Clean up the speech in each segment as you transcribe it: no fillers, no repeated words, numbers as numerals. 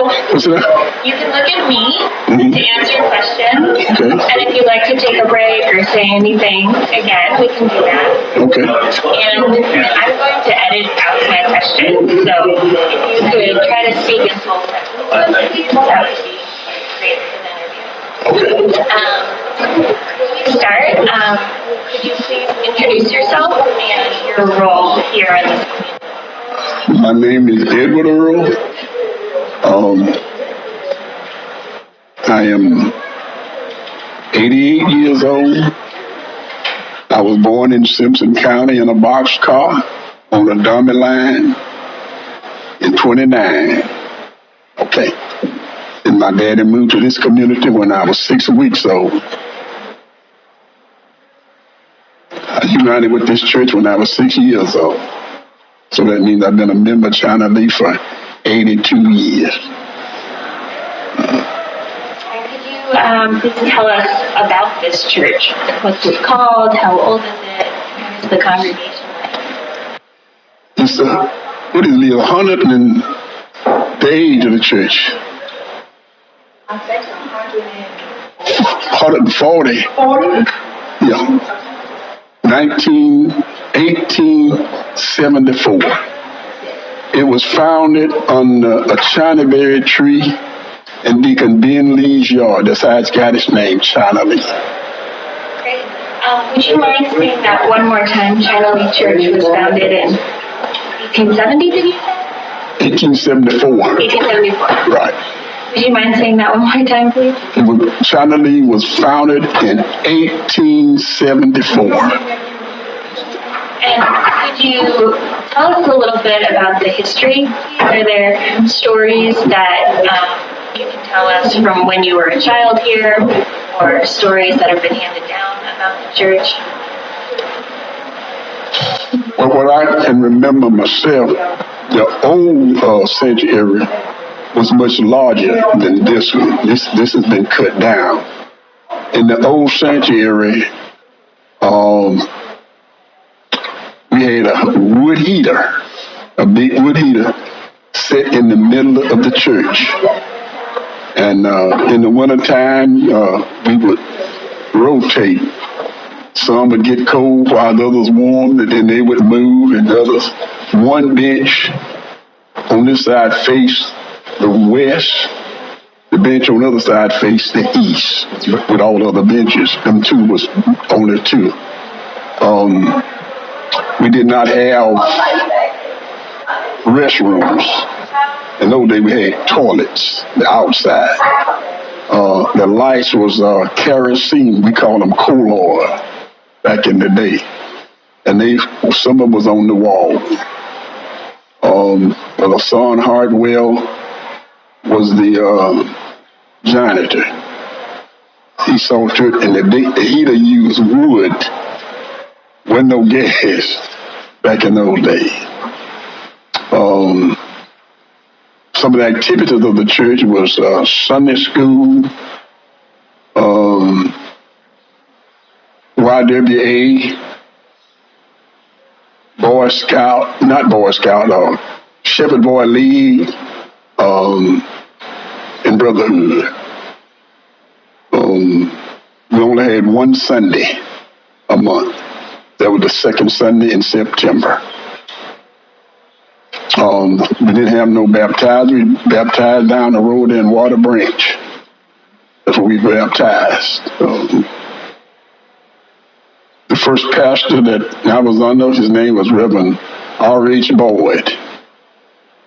What's that? You can look at me to answer your questions. Okay. And if you'd like to take a break or say anything again, we can do that. Okay. And I'm going to edit out my questions. So if you could try to speak in full sentences, that would be great for the interview. Okay. To start, could you please introduce yourself and your role here in this community? My name is Edward Earl. I am 88 years old. I was born in Simpson County in a boxcar on the dummy line in 29. Okay. And my daddy moved to this community when I was 6 weeks old. I united with this church when I was 6 years old. So that means I've been a member of China Lee for 82 years. Please tell us about this church. What's it called? How old is it? What is the congregation like? It's what is it, 100 and the age of the church? 140. Yeah. 1874. It was founded under a Chinaberry tree in Deacon Ben Lee's yard. That's how it's got its name, China Lee. Great. Would you mind saying that one more time? China Lee Church was founded in 1870, did you say? 1874. 1874. Right. Would you mind saying that one more time, please? China Lee was founded in 1874. And could you tell us a little bit about the history? Are there stories that you can tell us from when you were a child here, or stories that have been handed down about the church? Well, what I can remember myself, the old sanctuary was much larger than this one. This has been cut down. In the old sanctuary, we had a wood heater, a big wood heater, set in the middle of the church. And in the wintertime, we would rotate. Some would get cold while the others warm, and then they would move, and the others. One bench on this side faced the west, the bench on the other side faced the east, with all the other benches. Them two was only two. We did not have restrooms. In those days, we had toilets, the outside. The lights was kerosene. We called them coal oil back in the day. And some of them was on the wall. The son Hartwell was the janitor. He saw to it, and the heater used wood. Wasn't no gas back in those days. Some of the activities of the church was Sunday school, YWA, Shepherd Boy League, and Brotherhood. We only had one Sunday a month. That was the second Sunday in September. We didn't have no baptized. We baptized down the road in Water Branch. That's where we baptized. The first pastor that I was under, his name was Reverend R.H. Boyd.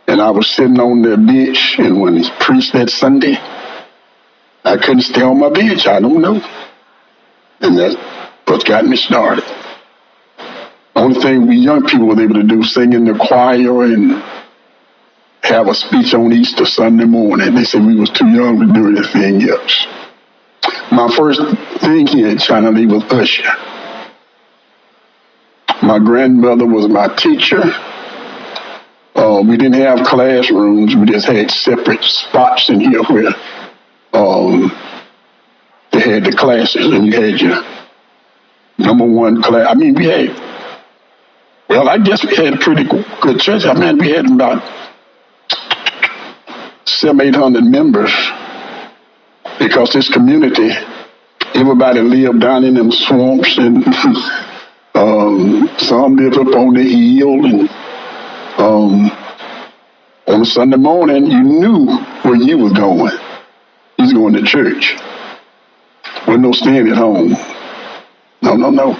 And I was sitting on the bench, and when he preached that Sunday, I couldn't stay on my bench. I don't know. And that's what got me started. The only thing we young people were able to do, sing in the choir and have a speech on Easter Sunday morning. They said we was too young to do anything else. My first thing here at China Lee was usher. My grandmother was my teacher. We didn't have classrooms. We just had separate spots in here where they had the classes, and you had your number one class. I mean, I guess we had a pretty good church. I mean, we had about 700-800 members, because this community, everybody lived down in them swamps, and some lived up on the hill, and on a Sunday morning, you knew where you was going. You was going to church. Wasn't no staying at home. No.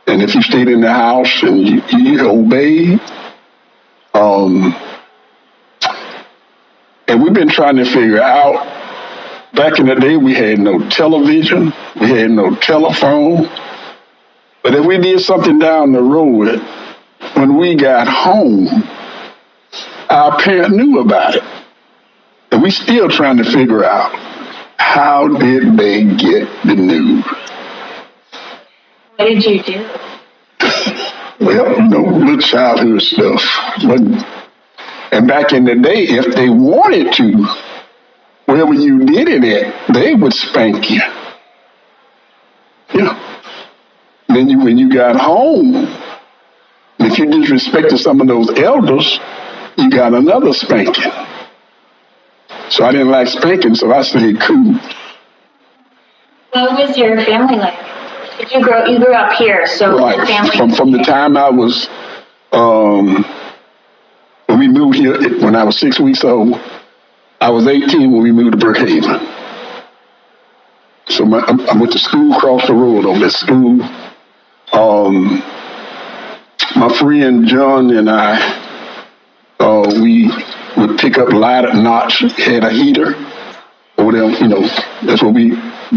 And if you stayed in the house and you obeyed, and we've been trying to figure out, back in the day we had no television, we had no telephone, but if we did something down the road, when we got home, our parent knew about it. And we still trying to figure out, how did they get the news? What did you do? Well, little childhood stuff. And back in the day, if they wanted to, wherever you did it at, they would spank you. Then when you got home, if you disrespected some of those elders, you got another spanking. So I didn't like spanking, so I stayed cool. What was your family like? You grew up here, so right. Your family... From the time I was, when we moved here, when I was 6 weeks old, I was 18 when we moved to Brookhaven. So I went to school across the road on this school. My friend John and I, we would pick up lighted knots, had a heater over there, that's where we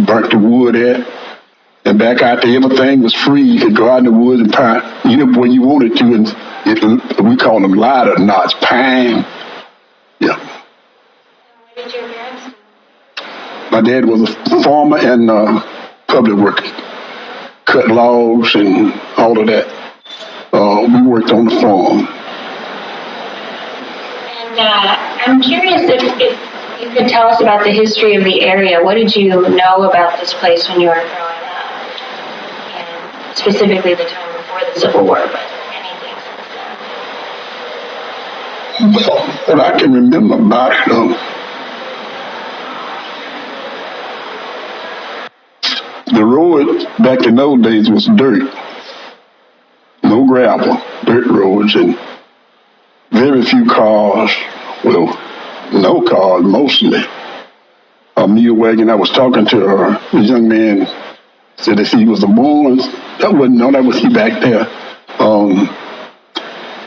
burnt the wood at. And back out there, everything was free. You could go out in the woods and pine, when you wanted to, and we call them lighted knots, pine. Yeah. What did your parents do? My dad was a farmer and public worker, cut logs and all of that. We worked on the farm. And I'm curious if you could tell us about the history of the area. What did you know about this place when you were growing up? And specifically the time before the Civil War, but anything since then? Well, what I can remember about it, the road back in those days was dirt. No gravel, dirt roads, and very few cars. Well, no cars, mostly. A mule wagon. I was talking to her. This young man said if he was born, that was he back there.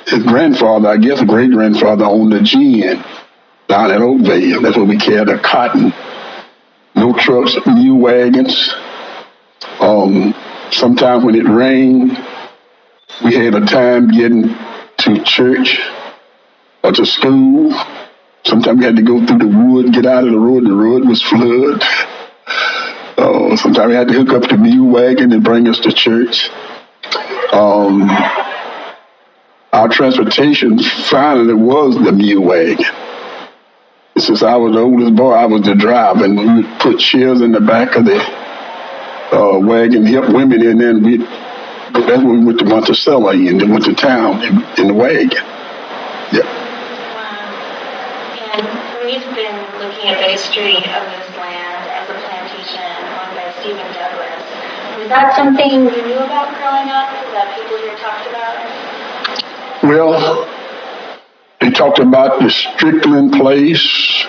His grandfather, I guess, great-grandfather, owned a gin down at Oakville. That's where we carried the cotton. No trucks, mule wagons. Sometimes when it rained, we had a time getting to church or to school. Sometimes we had to go through the wood, get out of the road. The road was flooded. Sometimes we had to hook up the mule wagon and bring us to church. Our transportation finally was the mule wagon. Since I was the oldest boy, I was the driver, and we would put chairs in the back of the wagon, help women, and then that's when we went to Monticello and then went to town in the wagon. Yeah. Wow. And we've been looking at the history of this land as a plantation owned by Stephen Douglas. Was that something you knew about growing up that people here talked about? Well, they talked about the Strickland place.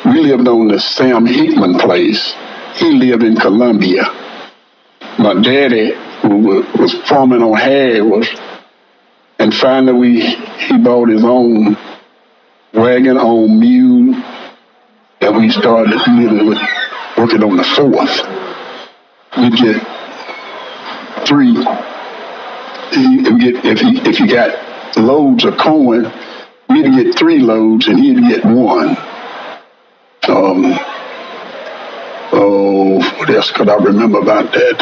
We lived on the Sam Hickman place. He lived in Columbia. My daddy, who was farming on Harris, and finally he bought his own wagon, own mule, and we started working on the 4th. We'd get 3. If you got loads of corn, we'd get 3 loads and he'd get 1. What else could I remember about that?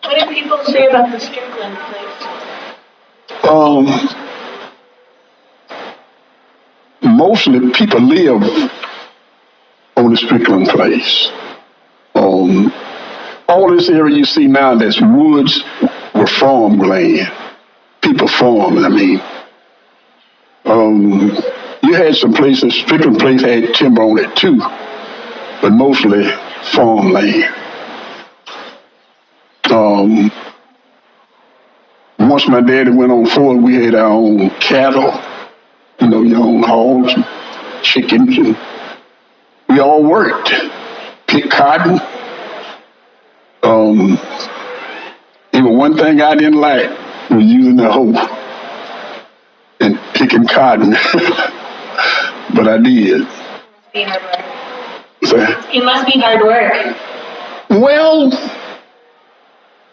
What did people say about the Strickland place? Mostly people live on the Strickland place. All this area you see now that's woods were farmland. People farmed. Um, you had some places, Strickland Place had timber on it too, but mostly farmland. Um, Once my daddy went on forward, we had our own cattle, your own hogs, chickens, and we all worked, picked cotton. Um, Even one thing I didn't like was using the hoe and picking cotton, but I did. Be hard work. So, It must be hard work. well,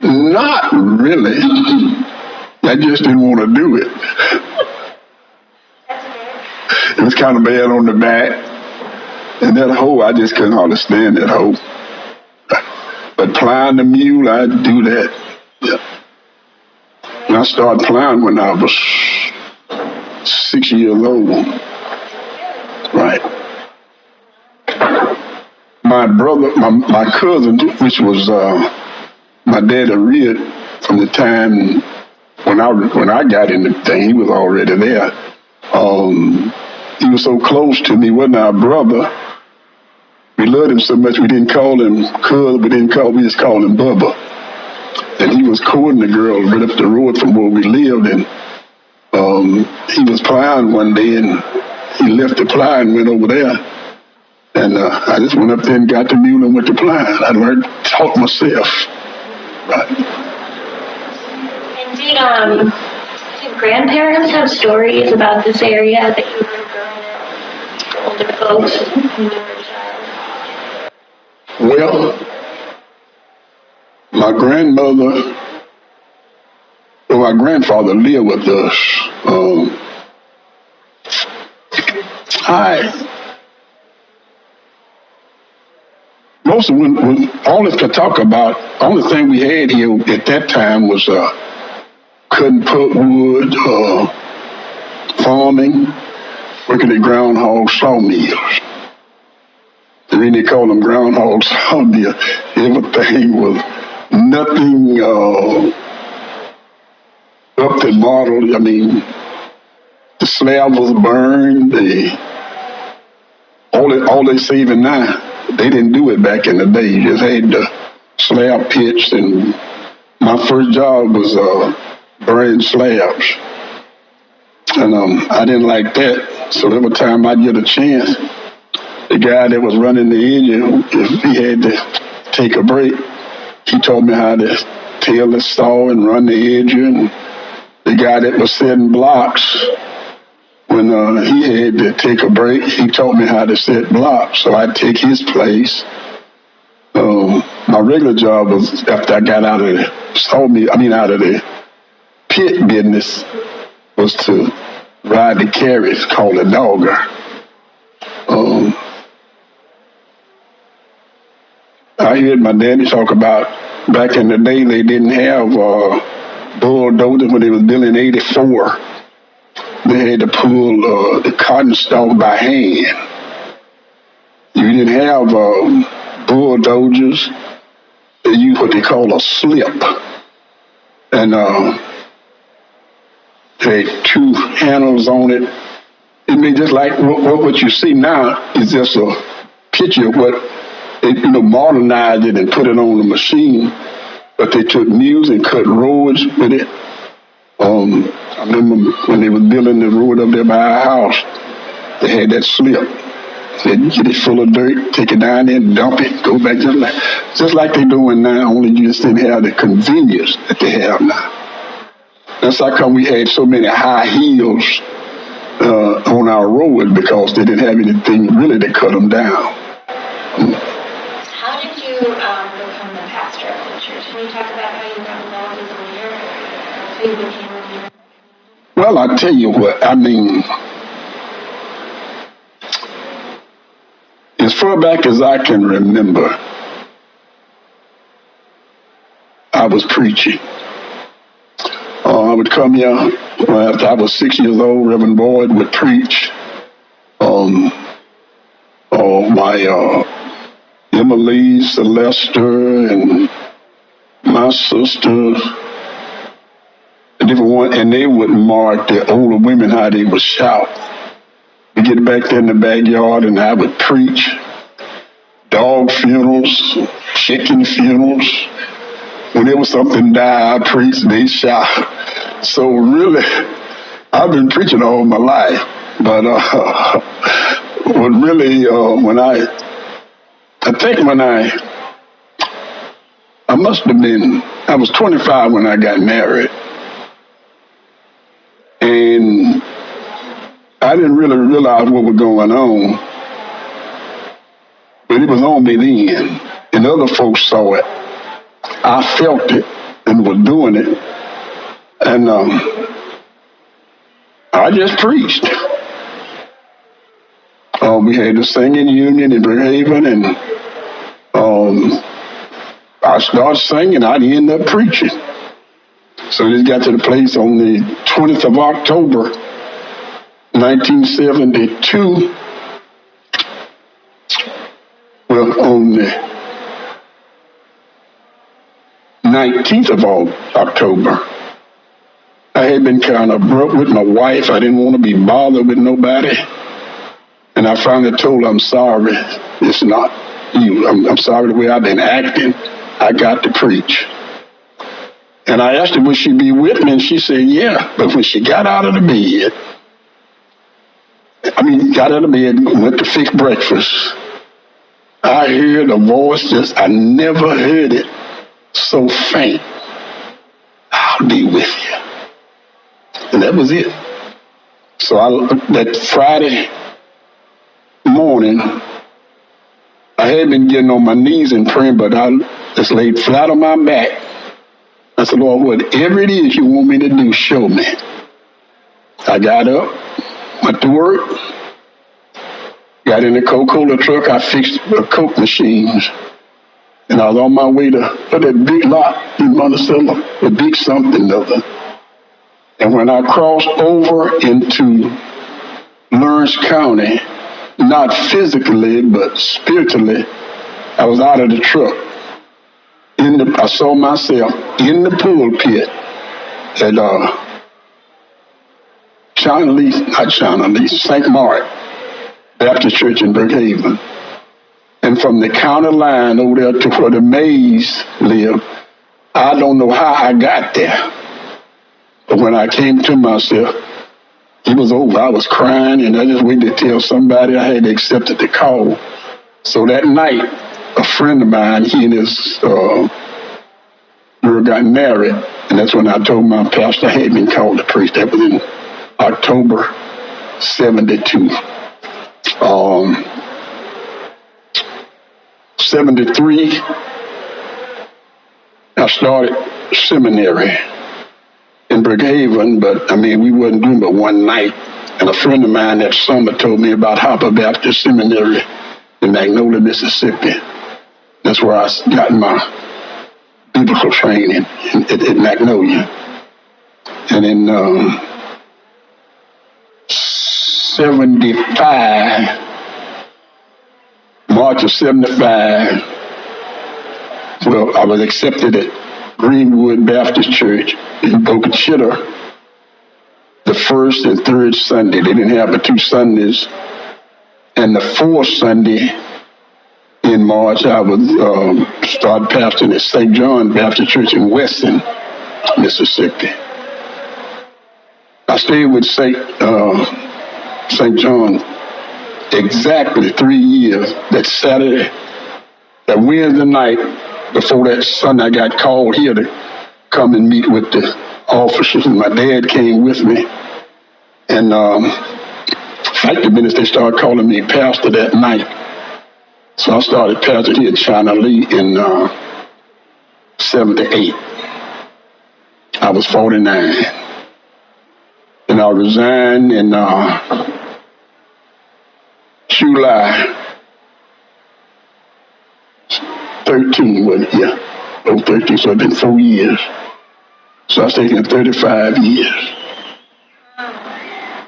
not really. I just didn't want to do it. It was kind of bad on the back. And that hoe, I just couldn't hardly stand that hoe. But plowing the mule, I'd do that. Yeah. And I started plowing when I was 6 years old. Right. My brother, my cousin, which was my daddy reared from the time when I got in the thing, he was already there. He was so close to me, wasn't our brother. We loved him so much we didn't call him cuz, we just called him Bubba. And he was courting the girl right up the road from where we lived, and he was plowing one day, and he left the plow and went over there. And I just went up there and got the mule and went to plowing. I taught myself. Right. And did grandparents have stories about this area that you were growing up? Older folks when you were a child? Well, my grandfather lived with us. Most of when all I could talk about, only thing we had here at that time was cutting pulpwood, farming, working at groundhog sawmills. The reason they call them groundhog sawmills, everything was nothing up to model. I mean, the slab was burned. All they saving now, they didn't do it back in the day. You just had the slab pitched, and my first job was burning slabs. And I didn't like that. So every time I get a chance, the guy that was running the engine, if he had to take a break, he taught me how to tail the saw and run the engine. The guy that was setting blocks, when he had to take a break, he taught me how to set blocks. So I'd take his place. My regular job was, after I got out of the out of the pit business, was to ride the carriage called a dogger. I heard my daddy talk about back in the day they didn't have bulldozers when they was building 84. They had to pull the cotton stalk by hand. You didn't have bulldozers. They used what they call a slip. And they had two handles on it. It mean just like what you see now is just a picture of what they modernized it and put it on the machine. But they took mules and cut roads with it. I remember when they was building the road up there by our house, they had that slip. They'd get it full of dirt, take it down there and dump it, go back just like they're doing now, only you just didn't have the convenience that they have now. That's how come we had so many high heels on our road, because they didn't have anything really to cut them down. How did you become the pastor of the church? Can you talk about how you got involved as a leader? How you became a leader? Well, I tell you what, I mean, as far back as I can remember, I was preaching. I would come here after I was 6 years old. Reverend Boyd would preach. My Emily, Celeste, and my sister, and they would mark the older women how they would shout. We get back there in the backyard and I would preach dog funerals, chicken funerals. Whenever something died, I preached, they shout. So really, I've been preaching all my life. But really, I was 25 when I got married. And I didn't really realize what was going on. But it was on me then. And other folks saw it. I felt it and was doing it. And I just preached. We had the singing union in Brookhaven, and I started singing. I'd end up preaching. So this got to the place on the 20th of October, 1972. Well, on the 19th of October, I had been kind of abrupt with my wife. I didn't want to be bothered with nobody. And I finally told her, I'm sorry. It's not you. I'm sorry the way I've been acting. I got to preach. And I asked her, would she be with me? And she said, yeah. But when she got out of the bed, went to fix breakfast, I heard a voice I never heard it so faint. I'll be with you. And that was it. So that Friday morning, I had been getting on my knees and praying, but I just laid flat on my back. I said, Lord, whatever it is you want me to do, show me. I got up, went to work, got in the Coca-Cola truck. I fixed the Coke machines. And I was on my way to that big lot in Monticello, the big something of it. And when I crossed over into Lawrence County, not physically, but spiritually, I was out of the truck. I saw myself in the pulpit at St. Mark Baptist Church in Brookhaven. And from the county line over there to where the Mays live, I don't know how I got there. But when I came to myself, it was over. I was crying, and I just waited to tell somebody I had accepted the call. So that night, a friend of mine, he and his girl got married, and that's when I told my pastor I had been called to preach. That was in October 72. 73, I started seminary in Brookhaven, but we wasn't doing but one night. And a friend of mine that summer told me about Harper Baptist Seminary in Magnolia, Mississippi. That's where I got my biblical training at Magnolia. And in 75, March of 75, I was accepted at Greenwood Baptist Church in Boca Chica the first and third Sunday. They didn't have the 2 Sundays. And the fourth Sunday in March, I would start pastoring at St. John Baptist Church in Weston, Mississippi. I stayed with St. John exactly 3 years. That Saturday, that Wednesday night, before that Sunday, I got called here to come and meet with the officers, and my dad came with me. And 5 minutes, they started calling me pastor that night. So I started pastoring here at China Lee in 78. I was 49. And I resigned in July 13, wasn't it? Yeah. 13, so it's been 4 years. So I stayed here 35 years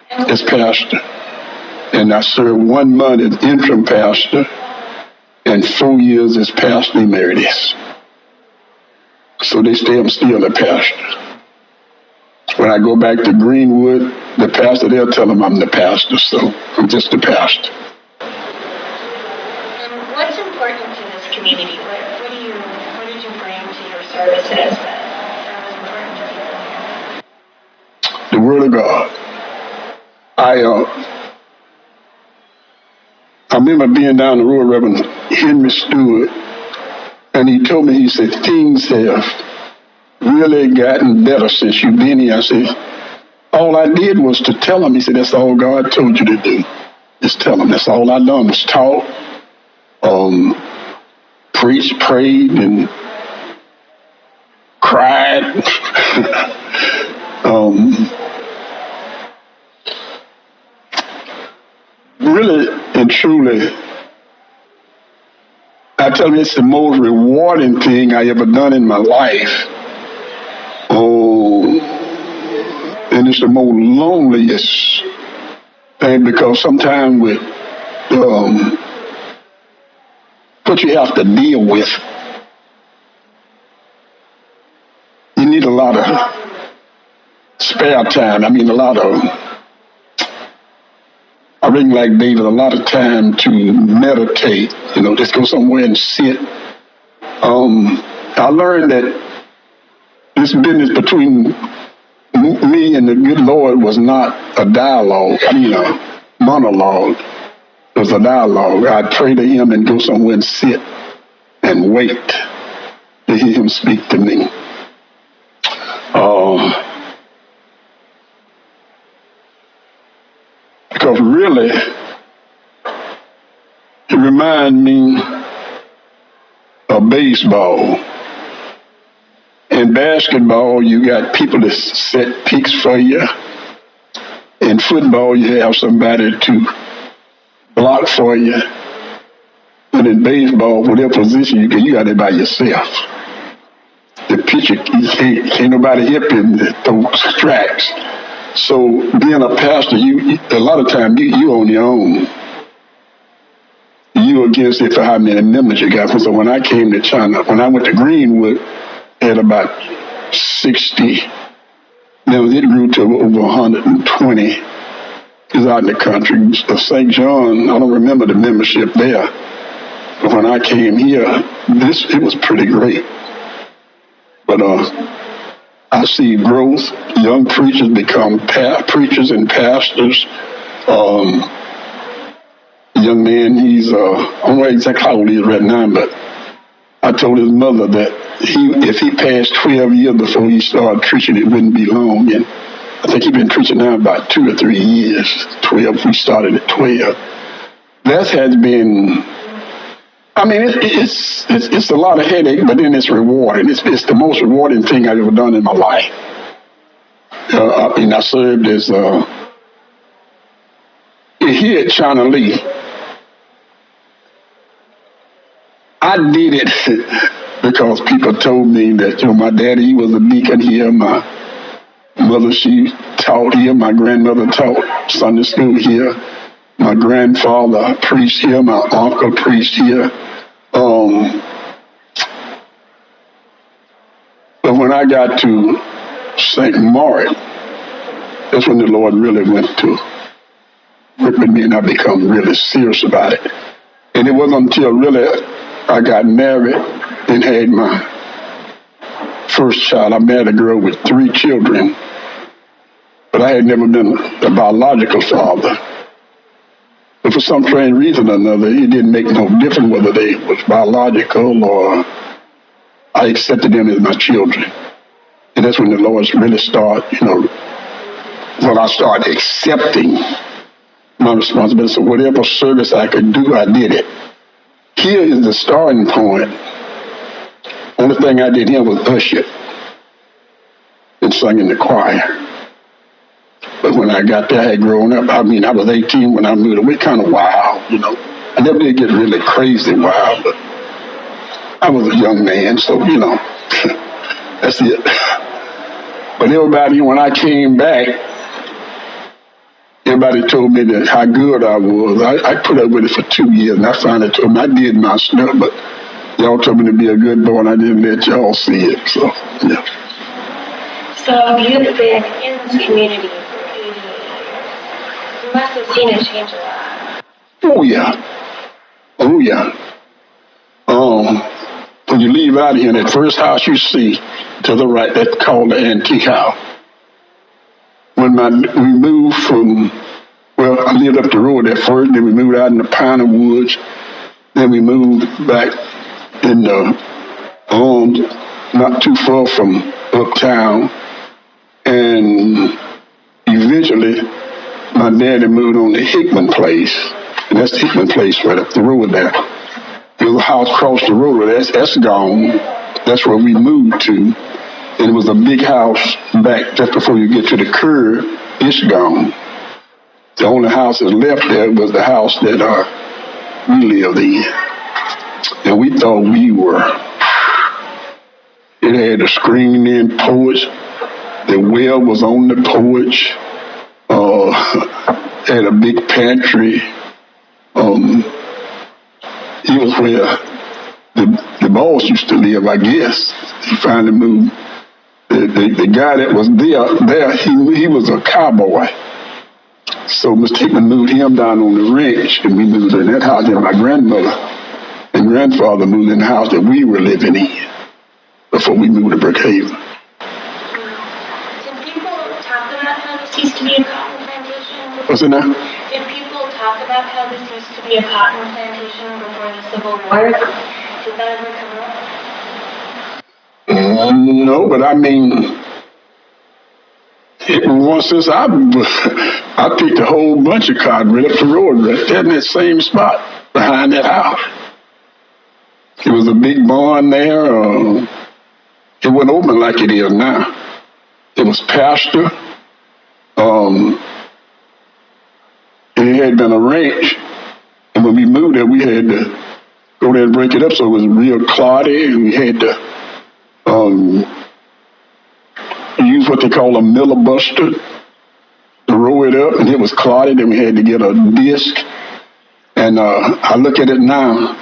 as pastor. And I served 1 month as interim pastor and 4 years as pastor emeritus. So they say I'm still a pastor. When I go back to Greenwood, the pastor, they'll tell them I'm the pastor, so I'm just the pastor. And what's important to this community? What did you bring to your services that was important to people here? The Word of God. I remember being down the road, Reverend Henry Stewart, and he told me, he said, things have really gotten better since you've been here. I said, all I did was to tell him. He said, that's all God told you to do. Just tell him. That's all I done was talk, preached, prayed, and cried. Really and truly, I tell you, it's the most rewarding thing I ever done in my life. And it's the most loneliest thing, because sometimes with what you have to deal with, you need a lot of spare time. I mean, I really like David, a lot of time to meditate, just go somewhere and sit. I learned that this business between me and the good Lord was not a dialogue, a monologue. It was a dialogue. I'd pray to him and go somewhere and sit and wait to hear him speak to me. Because really, it reminds me of baseball. In basketball, you got people that set picks for you. In football, you have somebody to block for you. But in baseball, whatever position you got it by yourself. The pitcher, can't nobody help him to throw strikes. So being a pastor, a lot of times you on your own. You against it for how many members you got. So when I came to China, when I went to Greenwood, at about 60. Now it grew to over 120. Is out in the country. St. John, I don't remember the membership there. But when I came here, it was pretty great. But I see growth. Young preachers become preachers and pastors. Young man, I don't know exactly how old he is right now, but I told his mother that if he passed 12 years before he started preaching, it wouldn't be long. And I think he's been preaching now about 2 or 3 years. 12, we started at 12. That has been, it's a lot of headache, but then it's rewarding. It's the most rewarding thing I've ever done in my life. I served as here at China Lee. I did it because people told me that, my daddy, he was a deacon here. My mother, she taught here. My grandmother taught Sunday school here. My grandfather preached here. My uncle preached here. But when I got to St. Mark, that's when the Lord really went to work with me, and I become really serious about it. And it wasn't until really I got married and had my first child. I married a girl with 3 children, but I had never been a biological father. But for some strange reason or another, it didn't make no difference whether they was biological or I accepted them as my children. And that's when the Lord really started, when I started accepting my responsibility. So whatever service I could do, I did it. Here is the starting point. Only thing I did here was usher and sing in the choir. But when I got there, I had grown up. I was 18 when I moved away, kind of wild, I never did get really crazy wild, but I was a young man, so, that's it. But everybody, when I came back, everybody told me that how good I was. I put up with it for 2 years, and I finally told them I did my stuff, but y'all told me to be a good boy, and I didn't let y'all see it. So, yeah. So you've been in this community for 88 years. You must have seen it change a lot. Oh yeah. Oh yeah. When you leave out here, that first house you see to the right, that's called the antique house. We moved from, well, I lived up the road at first, then we moved out in the Piney Woods, then we moved back in the, not too far from uptown, and eventually my daddy moved on to Hickman Place, and that's the Hickman Place right up the road there. There's a house across the road, that's gone. That's where we moved to. And it was a big house back just before you get to the curb. It's gone. The only house that's left there was the house that we lived in. And we thought we were. It had a screened-in porch. The well was on the porch. Had a big pantry. It was where the boss used to live, I guess. He finally moved. The guy that was there, he was a cowboy. So Mr. Hickman moved him down on the ranch, and we moved in that house. And my grandmother and grandfather moved in the house that we were living in before we moved to Brookhaven. Did people talk about how this used to be a cotton plantation? What's it now? Did people talk about how this used to be a cotton plantation before the Civil War? Did that ever come up? No, but I mean, since I picked a whole bunch of cotton right up the road, right there in that same spot behind that house. It was a big barn there. It wasn't open like it is now. It was pasture. It had been a ranch, and when we moved there, we had to go there and break it up, so it was real cloddy, and we had to use what they call a miller buster to roll it up, and it was cloddy. Then we had to get a disc, and I look at it now,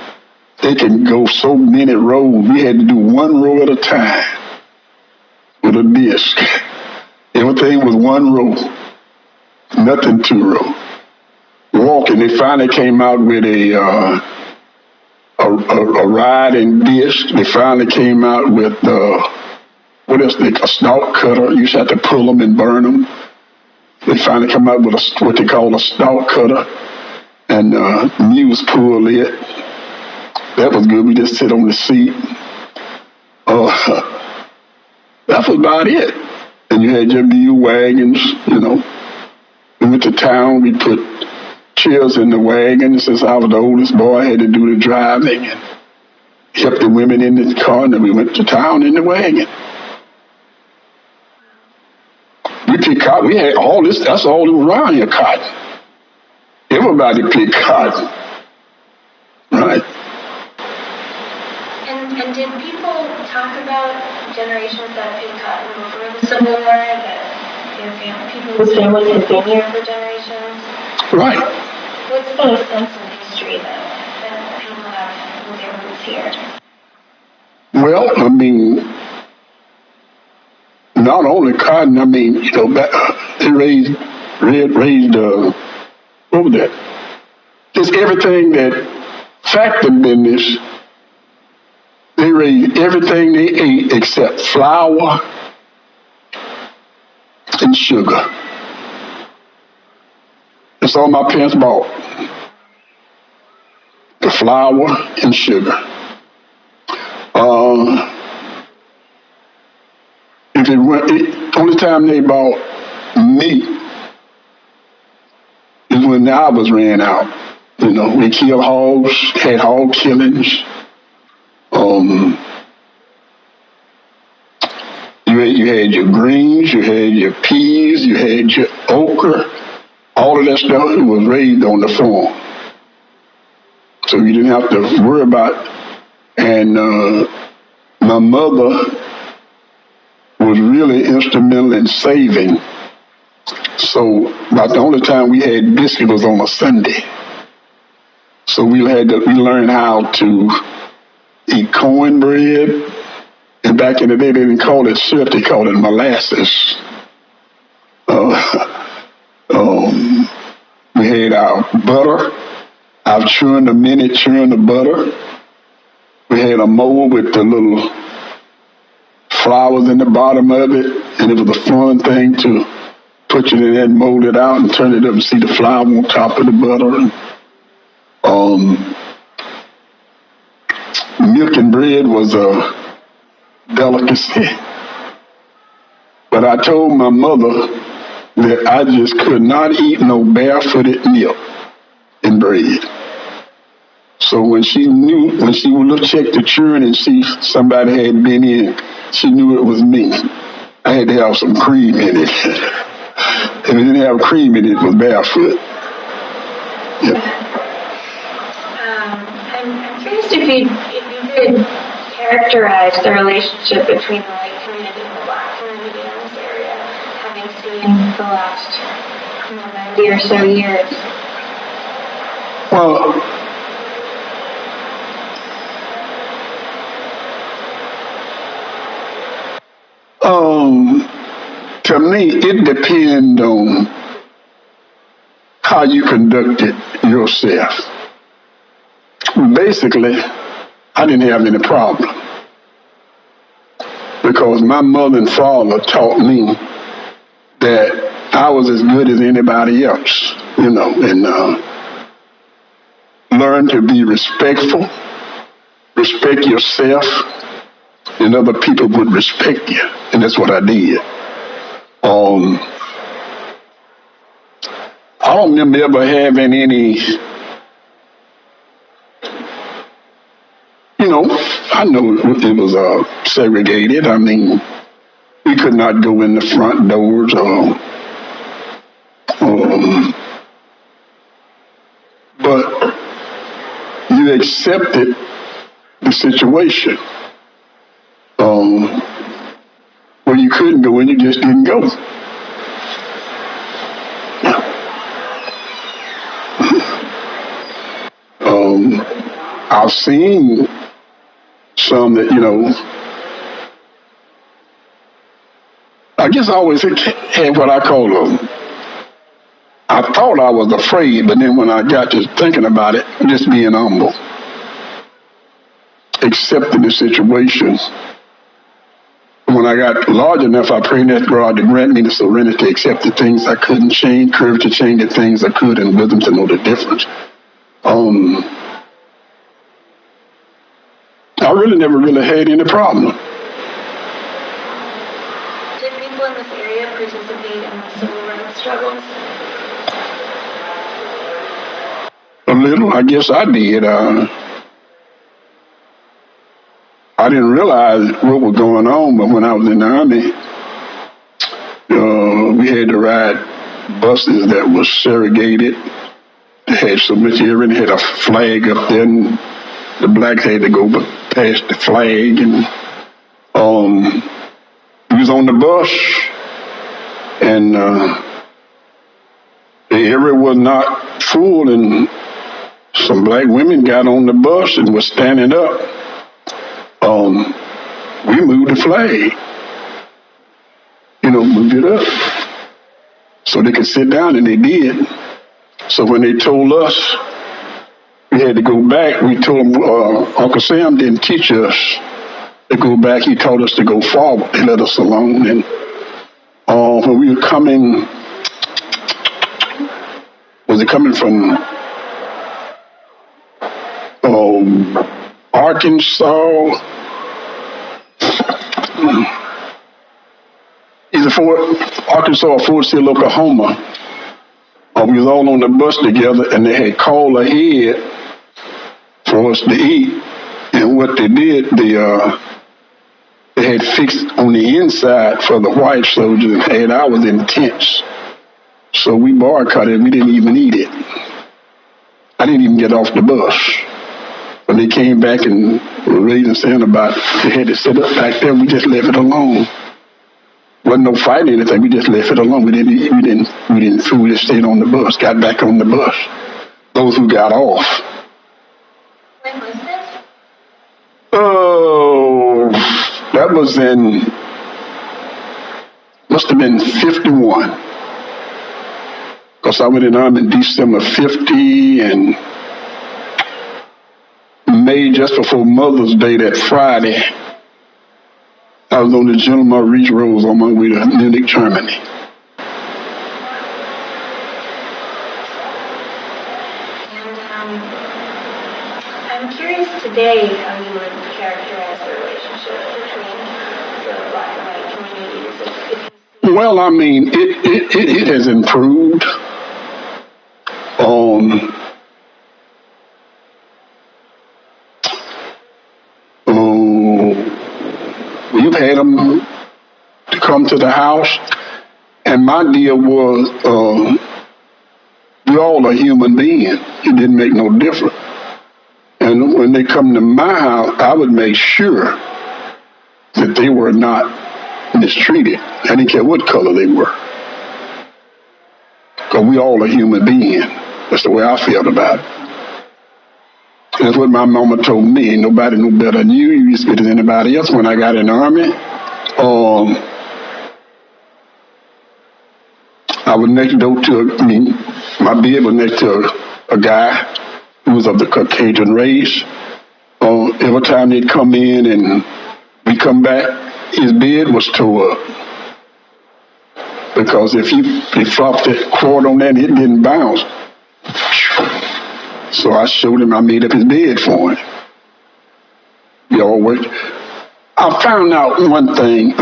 they can go so many rows. We had to do one row at a time with a disc. Everything was one row, nothing two row. Walking, they finally came out with a riding disc. They finally came out with a stalk cutter. You used to have to pull them and burn them. They finally come out with what they call a stalk cutter, and mules pull it. That was good. We just sit on the seat. That was about it. And you had your mule wagons, you know. We went to town. We put chairs in the wagon. Since I was the oldest boy, I had to do the driving and help the women in the car, and then we went to town in the wagon. We picked cotton. We had all this. That's all that was around here, cotton. Everybody picked cotton. Right. And did people talk about generations that picked cotton before the Civil War, that people's families had been here for generations? Right. What's the sense of history that people have with their roots here? Well, I mean, not only cotton, I mean, you know, they raised, what was that? Just everything that factor business, they raised everything they ate except flour and sugar. That's all my parents bought. The flour and sugar. Only time they bought meat is when the hours ran out. You know, we killed hogs, had hog killings. You had your greens, you had your peas, you had your okra. All of that stuff was raised on the farm. So you didn't have to worry about it. And my mother was really instrumental in saving. So about the only time we had biscuit was on a Sunday. So we learned how to eat cornbread And back in the day, they didn't call it syrup, they called it molasses. We had our butter. I've churned a minute, churned the butter. We had a mold with the little flowers in the bottom of it, and it was a fun thing to put it in there and mold it out and turn it up and see the flower on top of the butter. Milk and bread was a delicacy. But I told my mother that I just could not eat no barefooted milk and bread. So when she would check the churn and see somebody had been in, she knew it was me. I had to have some cream in it. If it didn't have cream in it, it was barefoot. Yeah. I'm curious if you could characterize the relationship between the white community and the black community in this area, having seen the last 90 or so years. Well, to me, it depends on how you conducted yourself. Basically, I didn't have any problem because my mother and father taught me that I was as good as anybody else, and learn to be respectful, respect yourself, and other people would respect you, and that's what I did. I don't remember ever having any, I know it was segregated. I mean, we could not go in the front doors. But you accepted the situation. Where you couldn't go and you just didn't go. I've seen some that, I guess I always had what I call I thought I was afraid, but then when I got to thinking about it, just being humble, accepting the situation. When I got large enough, I prayed that God to grant me the serenity to accept the things I couldn't change, courage to change the things I could, and wisdom to know the difference. I really never had any problem. Did people in this area participate in the civil rights struggles? A little, I guess I did. I didn't realize what was going on, but when I was in the Army, we had to ride buses that was segregated. They had so much everything, had a flag up there, and the blacks had to go past the flag, and we was on the bus, and the area was not full, and some black women got on the bus and was standing up. We moved the flag, moved it up so they could sit down, and they did. So when they told us we had to go back, we told them Uncle Sam didn't teach us to go back. He taught us to go forward. They let us alone. And when we were coming, was it coming from Arkansas? Either Arkansas or Fort Sill, Oklahoma. We was all on the bus together, and they had called ahead for us to eat. And what they did, they had fixed on the inside for the white soldiers and had ours in tents. So we boycotted. We didn't even eat it. I didn't even get off the bus. When they came back and were raising saying about they had to sit up back there, we just left it alone. Wasn't no fighting or anything. We just left it alone. We didn't fool. We just stayed on the bus. Got back on the bus. Those who got off. When was this? Oh, that That was must have been 51. Because I went in the Army in December 50 and May, just before Mother's Day, that Friday, I was on the General Maurice Road on my way to Munich, Germany. I'm curious today how you would characterize the relationship between the Black and white communities. Well, I mean, it has improved. We've had them to come to the house, and my deal was, we're all a human being. It didn't make no difference. And when they come to my house, I would make sure that they were not mistreated. I didn't care what color they were. Because we all a human being. That's the way I felt about it. That's what my mama told me. Ain't nobody no better than you. You used to be than anybody else. When I got in the Army, I was next door to, my bed was next to a guy who was of the Caucasian race. Every time they'd come in and we come back, his bed was tore up. Because if he flopped that cord on that, it didn't bounce. So I showed him, I made up his bed for him. He always. I found out one thing.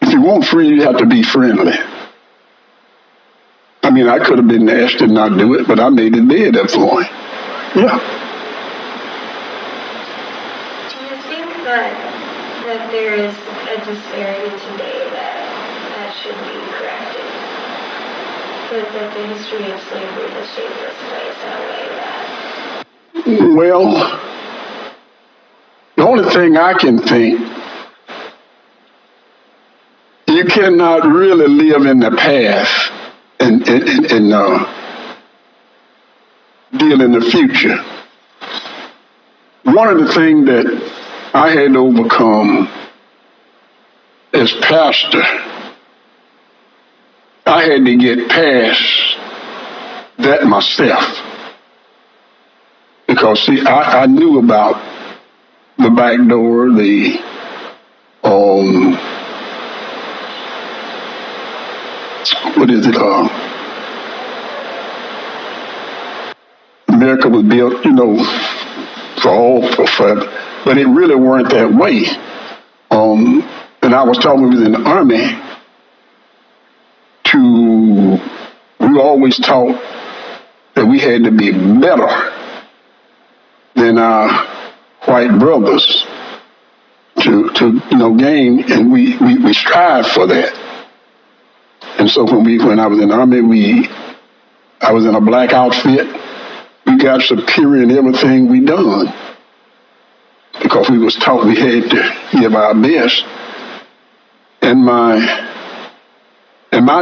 If you want free, you have to be friendly. I mean, I could have been nasty and not do it, but I made his bed up for him. Yeah. Do you think that there is a disparity today that should be corrected? That the history of slavery has shaped this place in a way that... Well, the only thing I can think, you cannot really live in the past and deal in the future. One of the things that I had to overcome as pastor, I had to get past that myself. Because, see, I knew about the back door, what is it, America was built, for all, but it really weren't that way. And I was talking when we was in the Army, we always taught that we had to be better than our white brothers to gain, and we strive for that. And so when I was in the Army, I was in a black outfit. We got superior in everything we done because we was taught we had to give our best. And my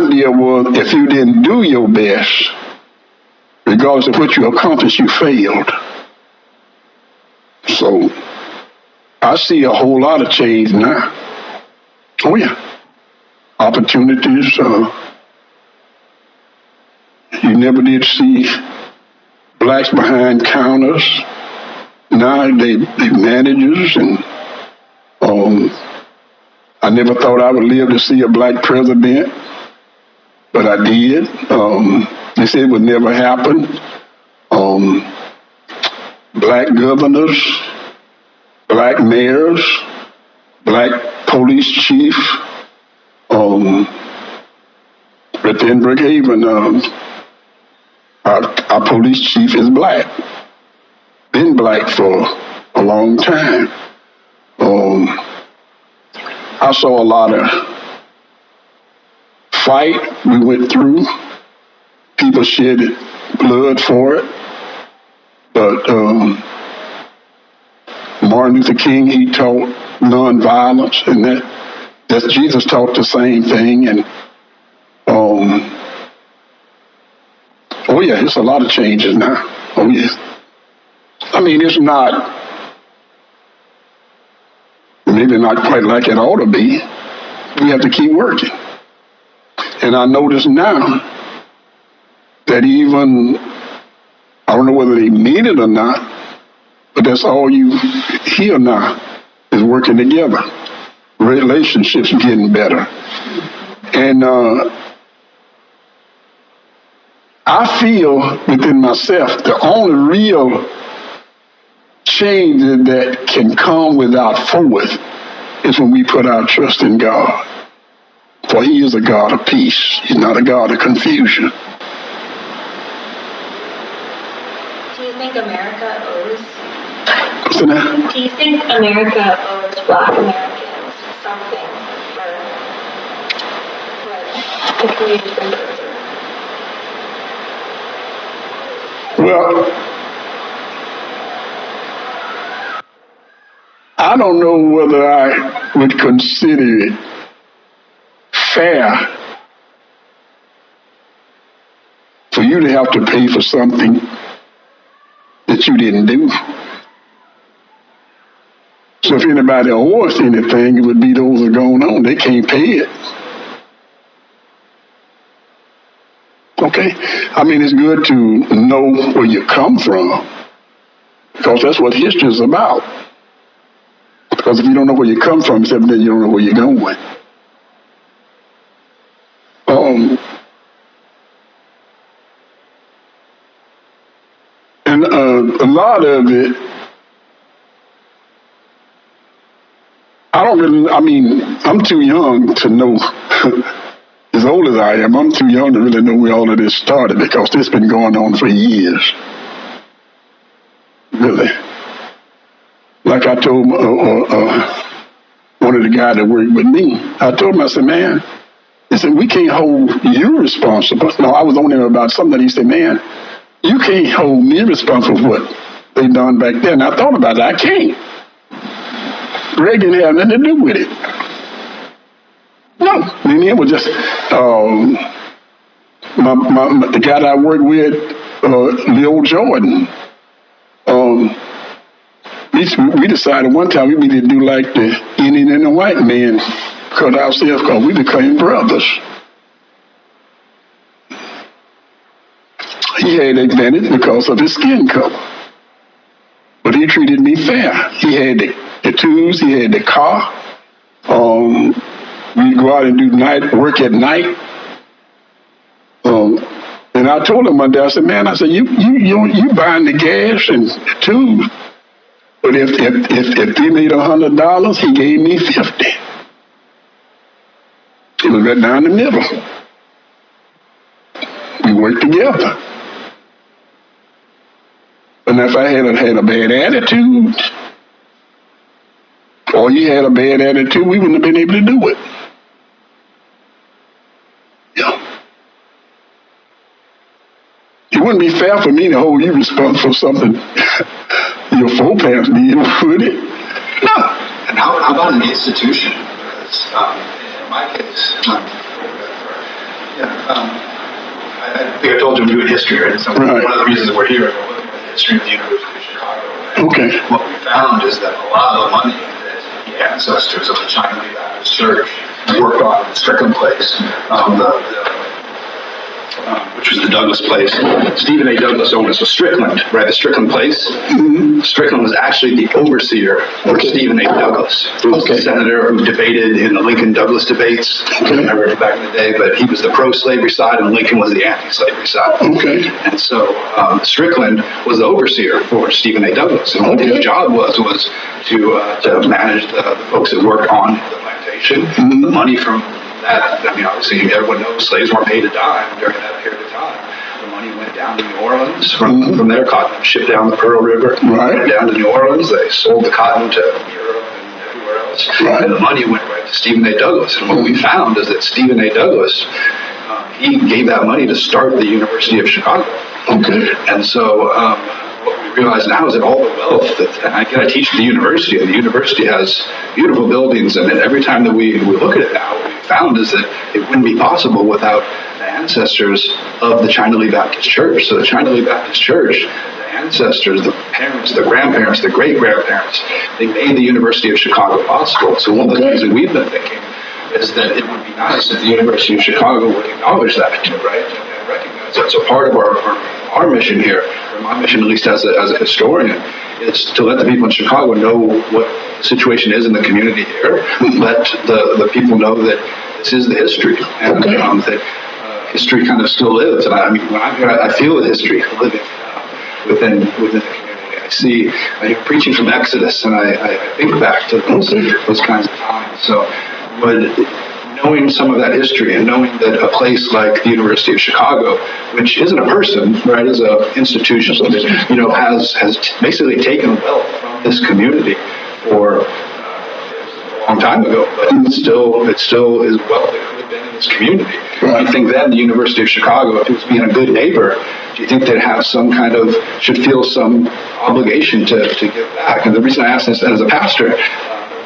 deal was, if you didn't do your best, regardless of what you accomplished, you failed. So I see a whole lot of change now. Oh yeah, opportunities. You never did see blacks behind counters. Now they managers, and I never thought I would live to see a black president, but I did. They said it would never happen. Black governors, black mayors, black police chief. But in Brookhaven, our police chief is black. Been black for a long time. I saw a lot of fight we went through. People shed blood for it. But Martin Luther King, he taught nonviolence, and that Jesus taught the same thing. And oh yeah, it's a lot of changes now. Oh yeah, I mean, it's not, maybe not quite like it ought to be. We have to keep working. And I notice now that even, I don't know whether they mean it or not, but that's all you hear now is working together. Relationships getting better. And I feel within myself the only real change that can come without force is when we put our trust in God. For He is a God of peace. He's not a God of confusion. Do you think America owes? What's that? Do you think America owes Black Americans something for what the community's been through? Well, I don't know whether I would consider it fair for you to have to pay for something that you didn't do. So if anybody owes anything, it would be those that are going on. They can't pay it. Okay? I mean, it's good to know where you come from, because that's what history is about. Because if you don't know where you come from, then you don't know where you're going. And a lot of it, I'm too young to know, as old as I am, I'm too young to really know where all of this started, because this has been going on for years. Really. Like I told one of the guys that worked with me, I told him, I said, man, we can't hold you responsible. No, I was on him about something. He said, man, you can't hold me responsible for what they done back then. I thought about it. I can't. Greg didn't have nothing to do with it. No. I mean, it was just the guy that I worked with, Leo Jordan. We decided one time we needed to do like the Indian and the white man, cut ourselves, because we became brothers. He had advantage because of his skin color, but he treated me fair. He had the tools, he had the car. We'd go out and do work at night. And I told him one day, I said, man, you buying the gas and the tools. But if he made $100, he gave me 50. It was right down the middle. We worked together. And if I had a bad attitude, or he had a bad attitude, we wouldn't have been able to do it. Yeah. It wouldn't be fair for me to hold you responsible for something your foreparents did, would it? No. And how about an institution? Because in my case, I think I told you I'm doing history, right? So right. One of the reasons that we're here is we're looking at the history of the University of Chicago. Okay. What we found is that a lot of the money that the ancestors of the Chinese Baptist Church worked on in the Strickland place, which was the Douglas place. Stephen A. Douglas owned this was Strickland, right? The Strickland place. Mm-hmm. Strickland was actually the overseer for Stephen A. Douglas, who was the senator who debated in the Lincoln-Douglas debates. I remember back in the day, but he was the pro-slavery side and Lincoln was the anti-slavery side. Okay. And so Strickland was the overseer for Stephen A. Douglas, and what his job was to manage the folks that worked on the plantation. Mm-hmm. The money from that, obviously everyone knows slaves weren't paid a dime during that period of time. The money went down to New Orleans. From there, cotton was shipped down the Pearl River. Right. Went down to New Orleans. They sold the cotton to Europe and everywhere else. Right. And the money went right to Stephen A. Douglas. And what we found is that Stephen A. Douglas, he gave that money to start the University of Chicago. Okay. And so what we realize now is that all the wealth and I teach at the university, and the university has beautiful buildings, and every time that we look at it now, what we found is that it wouldn't be possible without the ancestors of the China Lee Baptist Church. So the China Lee Baptist Church, the ancestors, the parents, the grandparents, the great-grandparents, they made the University of Chicago possible. So one of the things that we've been thinking is that it would be nice if the University of Chicago would acknowledge that, right, and recognize that. So part of our mission here, or my mission at least as a historian, is to let the people in Chicago know what the situation is in the community here. Let the people know that this is the history, and that history kind of still lives. And I mean, when I'm here, I feel the history living within the community. I hear preaching from Exodus, and I think back to those kinds of times. So, but knowing some of that history and knowing that a place like the University of Chicago, which isn't a person, right, is an institution that, has basically taken wealth from this community for a long time ago, but it still is wealth that could have been in this community. Right. I think then the University of Chicago, if it was being a good neighbor, do you think they'd have should feel some obligation to give back? And the reason I ask this as a pastor,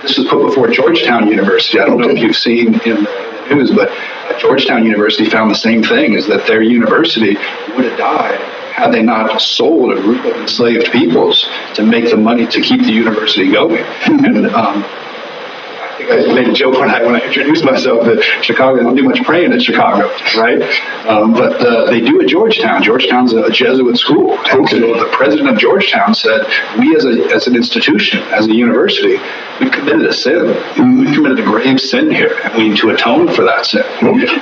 this was put before Georgetown University. I don't know if you've seen in the news, but Georgetown University found the same thing, is that their university would have died had they not sold a group of enslaved peoples to make the money to keep the university going. And I think I made a joke when I introduced myself that Chicago, they don't do much praying at Chicago, right? But they do at Georgetown. Georgetown's a Jesuit school. And so the president of Georgetown said, we as an institution, as a university, we've committed a sin. We've committed a grave sin here, and we need to atone for that sin.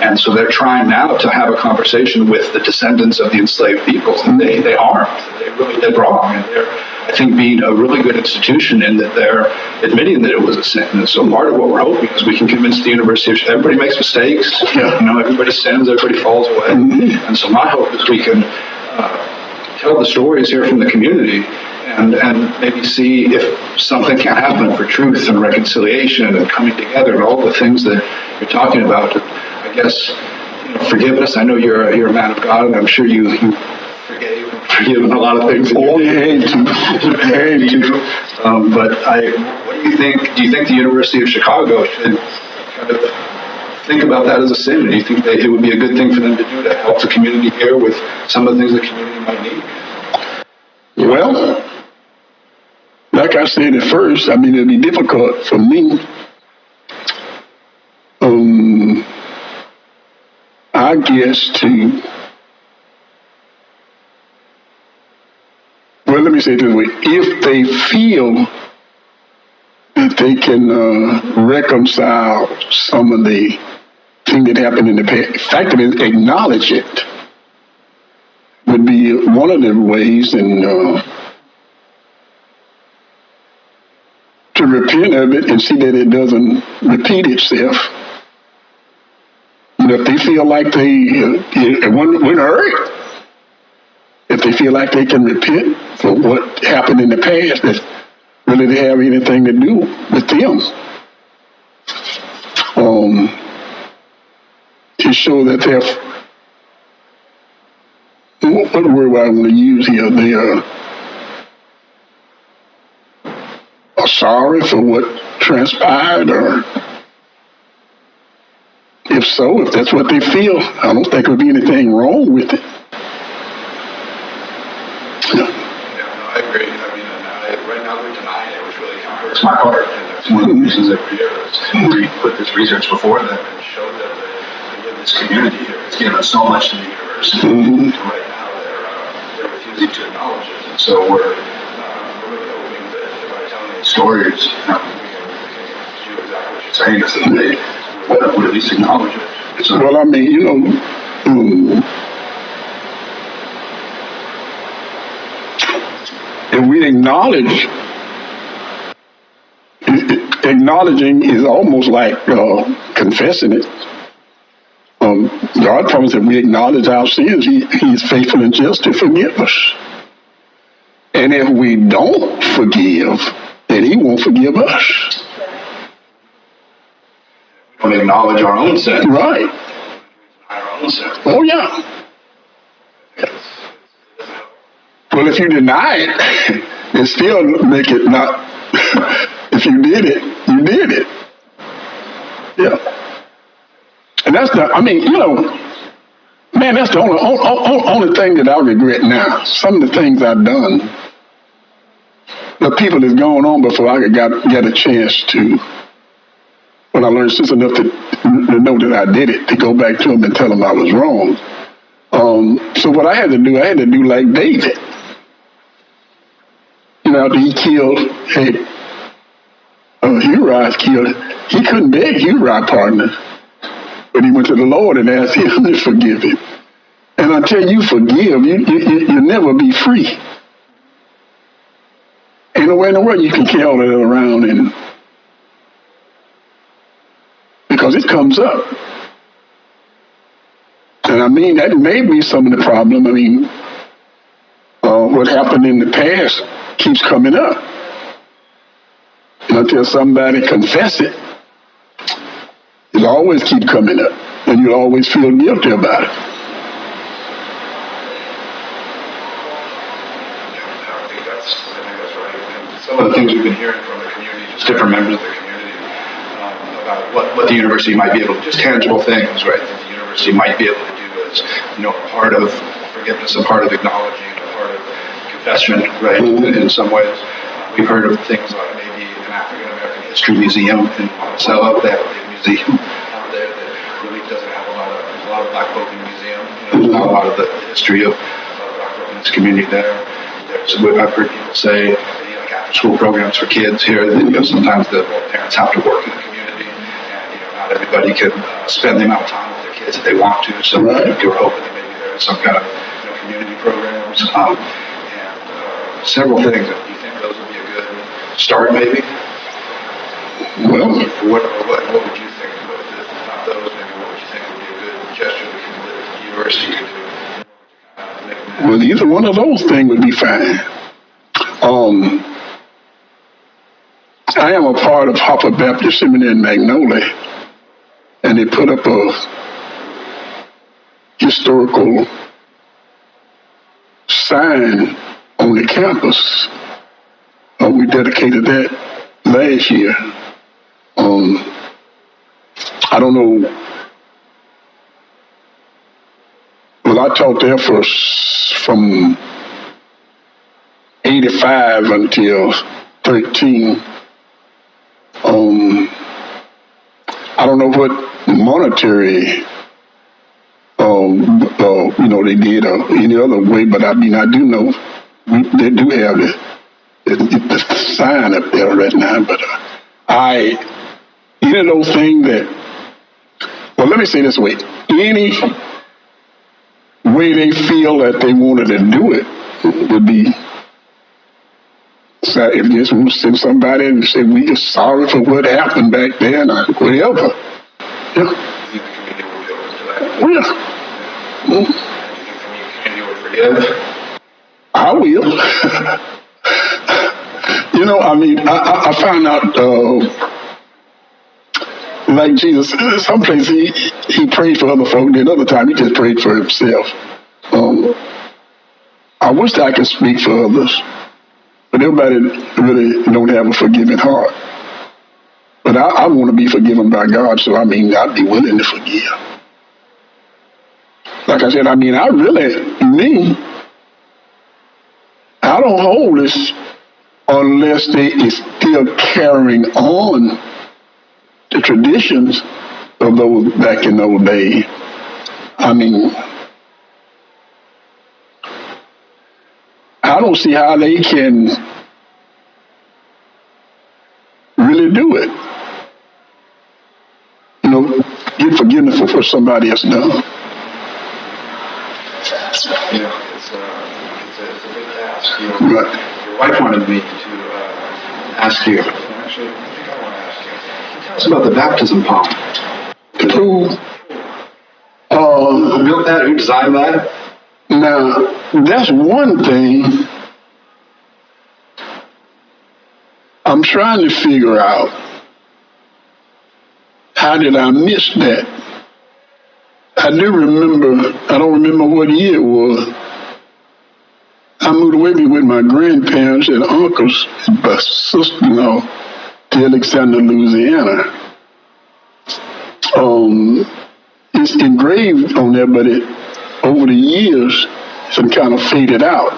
And so they're trying now to have a conversation with the descendants of the enslaved peoples that they harmed, that they really did wrong. And they're, I think, being a really good institution in that they're admitting that it was a sin. And so part of what we're hoping is we can convince the university, everybody makes mistakes, everybody sins, everybody falls away. And so my hope is we can tell the stories here from the community and maybe see if something can happen for truth and reconciliation and coming together and all the things that you're talking about. And I guess, forgiveness. I know you're a man of God, and I'm sure you forgiven a lot of things. But what do you think? Do you think the University of Chicago should kind of think about that as a sin? Do you think that it would be a good thing for them to do to help the community here with some of the things the community might need? Well, like I said at first, I mean, it'd be difficult for me. I guess let me say it this way. If they feel that they can reconcile some of the things that happened in the past, the fact that they acknowledge it would be one of the ways, and to repent of it and see that it doesn't repeat itself. If they feel like when hurt, if they feel like they can repent for what happened in the past that really didn't have anything to do with them, to show that they're, what word I want to use here, they are sorry for what transpired, or if that's what they feel, I don't think there would be anything wrong with it. I agree. I mean, right now we're denying it, which really kind of hurts my heart. And that's one of the reasons every year we put this research before them and show them that this community here has given so much to the university. And right now they're refusing to acknowledge it. And so we're really hoping that by telling these stories, we can do exactly what you're saying, is that they would at least acknowledge it. So, well, I mean, if we acknowledging is almost like confessing it. God promised that we acknowledge our sins, He is faithful and just to forgive us. And if we don't forgive, then He won't forgive us. We don't acknowledge our own sin. Right. Our own sin. Oh, yeah. Well, if you deny it, and still make it not, if you did it, you did it. Yeah. And that's not, I mean, Man, that's the only thing that I regret now. Some of the things I've done. The people that's gone on before I could get a chance to, when I learned sense enough to know that I did it, to go back to them and tell them I was wrong. So what I had to do like David. You know, after he killed, Uriah killed, he couldn't beg Uriah partner. But he went to the Lord and asked him to forgive him. And until you forgive, you'll never be free. Ain't no way in the world you can carry all of that around, and because it comes up. And I mean, that may be some of the problem. I mean, what happened in the past keeps coming up. And until somebody confess it, it'll always keep coming up, and you'll always feel guilty about it. Some of the things we've been hearing from the community, just different members of the community, about what the university might be able to, just tangible things, right, that the university might be able to do as, a part of forgiveness, a part of acknowledging, a part of confession, right, in some ways. We've heard of things like maybe an African-American history museum in Monticello. They have a big museum out there that really doesn't have a lot of black folk in the museum. There's not a lot of the history of black folk in this community there. I've heard people say, after-school programs for kids here. That, sometimes the parents have to work in the community, and not everybody can spend the amount of time with their kids that they want to. So we're hoping that maybe there is some kind of community programs and several things. Do you think those would be a good start, maybe? Well, what would you think? If not those, maybe what would you think would be a good gesture that the university could do? Well, either one of those things would be fine. I am a part of Harper Baptist Seminary in Magnolia, and they put up a historical sign on the campus. We dedicated that last year. I don't know. Well, I taught there from 85 until 13. I don't know what monetary, they did or any other way, but I mean, I do know they do have the sign up there right now. But any of those things well, let me say this way: any way they feel that they wanted to do it would be. So if you just want to send somebody and say, we just sorry for what happened back there, and whatever. Yeah. Yeah. I will. I mean, I found out, like Jesus, some places he prayed for other folk, then other time he just prayed for himself. I wish I could speak for others. But everybody really don't have a forgiving heart. But I want to be forgiven by God, so I mean, I'd be willing to forgive. Like I said, I mean, I don't hold this unless they is still carrying on the traditions of those back in those days. I mean, I don't see how they can really do it. Get forgiveness for what somebody else done. It's a big task. Right. Your wife wanted me to ask you. Actually, I think I want to ask you. Can you tell us about the baptism pump? Who built that? Who designed that? Now, that's one thing I'm trying to figure out. How did I miss that? I do remember, I don't remember what year it was. I moved away with my grandparents and uncles and my sister-in-law to Alexander, Louisiana. It's engraved on there, but over the years, it's kind of faded out.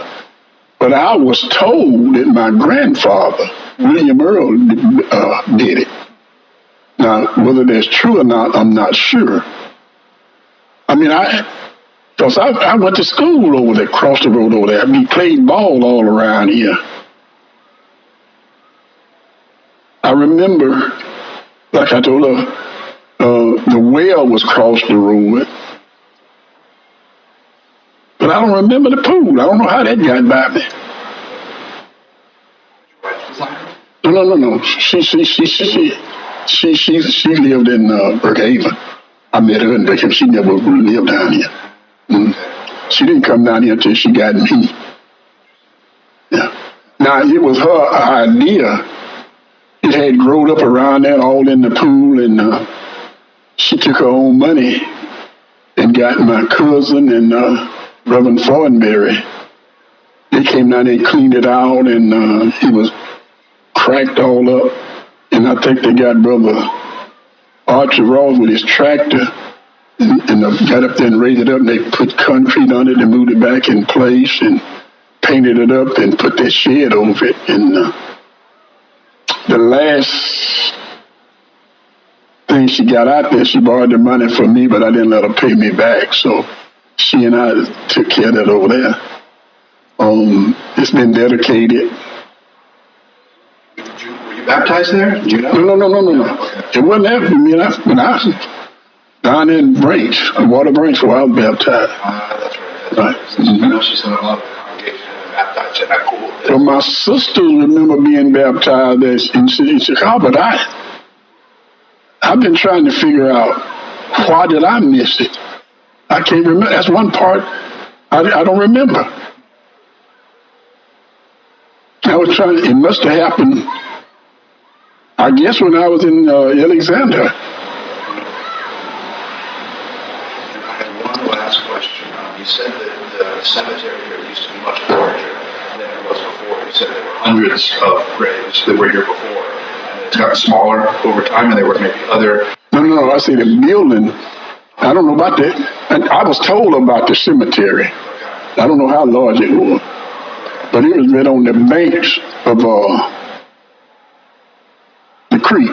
But I was told that my grandfather, William Earl, did it. Now, whether that's true or not, I'm not sure. I mean, because I went to school over there, across the road over there. We played ball all around here. I remember, like I told her, the well was across the road. But I don't remember the pool. I don't know how that got by me. No. She lived in Brookhaven. I met her in Brookhaven. She never lived down here. She didn't come down here until she got me. Yeah. Now it was her idea. It had grown up around there, all in the pool, and she took her own money and got my cousin and Reverend Thornberry. They came down there and cleaned it out, and it was cracked all up. And I think they got Brother Archie Ross with his tractor and got up there and raised it up, and they put concrete on it and moved it back in place and painted it up and put that shed over it. And the last thing she got out there, she borrowed the money from me, but I didn't let her pay me back. So she and I took care of that over there. It's been dedicated. Were you baptized there? Do you know? No. It wasn't that. When I was down in Branch, Water Branch, where I was baptized. That's right. I know she said a lot of the congregation had been baptized in that pool. Well, my sisters remember being baptized in Chicago, but I've been trying to figure out why did I miss it. I can't remember. That's one part I don't remember. I was trying. It must have happened, I guess, when I was in Alexander. I had one last question. You said that the cemetery here used to be much larger than it was before. You said there were hundreds of graves that were here before, and it's gotten smaller over time, and there were maybe other. No. I say the building. I don't know about that. I was told about the cemetery. I don't know how large it was, but it was right on the banks of the creek.